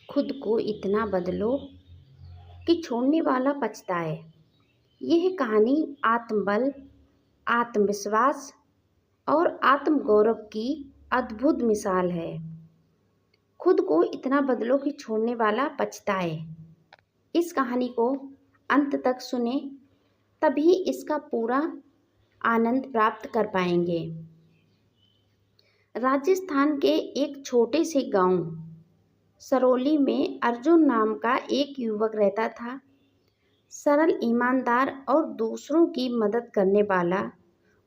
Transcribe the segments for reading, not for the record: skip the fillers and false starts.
खुद को इतना बदलो कि छोड़ने वाला पछताए। यह कहानी आत्मबल, आत्मविश्वास और आत्मगौरव की अद्भुत मिसाल है। खुद को इतना बदलो कि छोड़ने वाला पछताए। इस कहानी को अंत तक सुने, तभी इसका पूरा आनंद प्राप्त कर पाएंगे। राजस्थान के एक छोटे से गांव सरौली में अर्जुन नाम का एक युवक रहता था। सरल, ईमानदार और दूसरों की मदद करने वाला।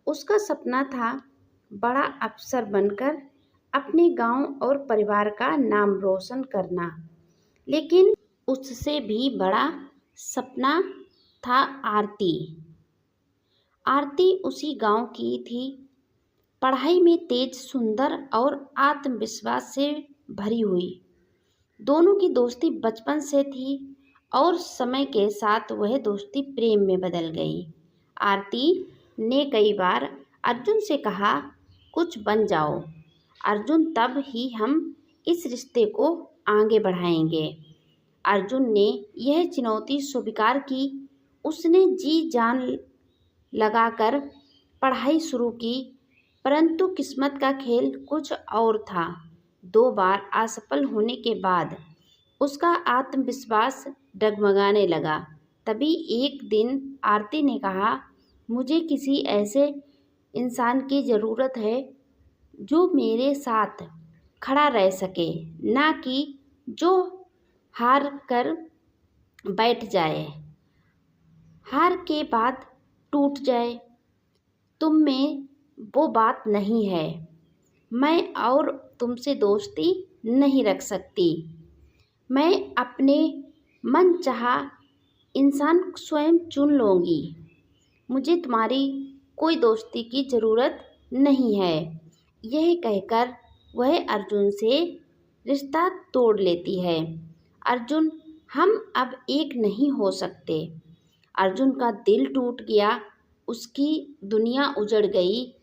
उसका सपना था बड़ा अफसर बनकर अपने गांव और परिवार का नाम रोशन करना। लेकिन उससे भी बड़ा सपना था आरती। आरती उसी गांव की थी, पढ़ाई में तेज, सुंदर और आत्मविश्वास से भरी हुई। दोनों की दोस्ती बचपन से थी और समय के साथ वह दोस्ती प्रेम में बदल गई। आरती ने कई बार अर्जुन से कहा, कुछ बन जाओ अर्जुन, तब ही हम इस रिश्ते को आगे बढ़ाएंगे। अर्जुन ने यह चुनौती स्वीकार की। उसने जी जान लगाकर पढ़ाई शुरू की, परंतु किस्मत का खेल कुछ और था। 2 बार असफल होने के बाद उसका आत्मविश्वास डगमगाने लगा। तभी एक दिन आरती ने कहा, मुझे किसी ऐसे इंसान की ज़रूरत है जो मेरे साथ खड़ा रह सके, ना कि जो हार कर बैठ जाए, हार के बाद टूट जाए। तुम में वो बात नहीं है। मैं और तुमसे दोस्ती नहीं रख सकती। मैं अपने मनचाहा इंसान स्वयं चुन लूँगी। मुझे तुम्हारी कोई दोस्ती की ज़रूरत नहीं है। यह कहकर वह अर्जुन से रिश्ता तोड़ लेती है। अर्जुन, हम अब एक नहीं हो सकते। अर्जुन का दिल टूट गया, उसकी दुनिया उजड़ गई।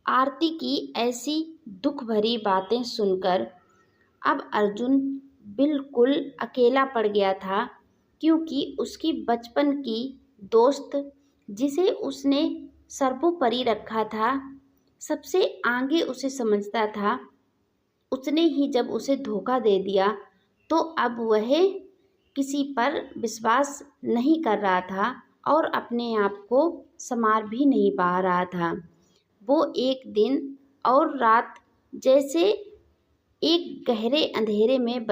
आरती की ऐसी दुख भरी बातें सुनकर अब अर्जुन बिल्कुल अकेला पड़ गया था, क्योंकि उसकी बचपन की दोस्त, जिसे उसने सर्वोपरि रखा था, सबसे आगे उसे समझता था, उसने ही जब उसे धोखा दे दिया, तो अब वह किसी पर विश्वास नहीं कर रहा था और अपने आप को संभाल भी नहीं पा रहा था। वो एक दिन और रात जैसे एक गहरे अंधेरे में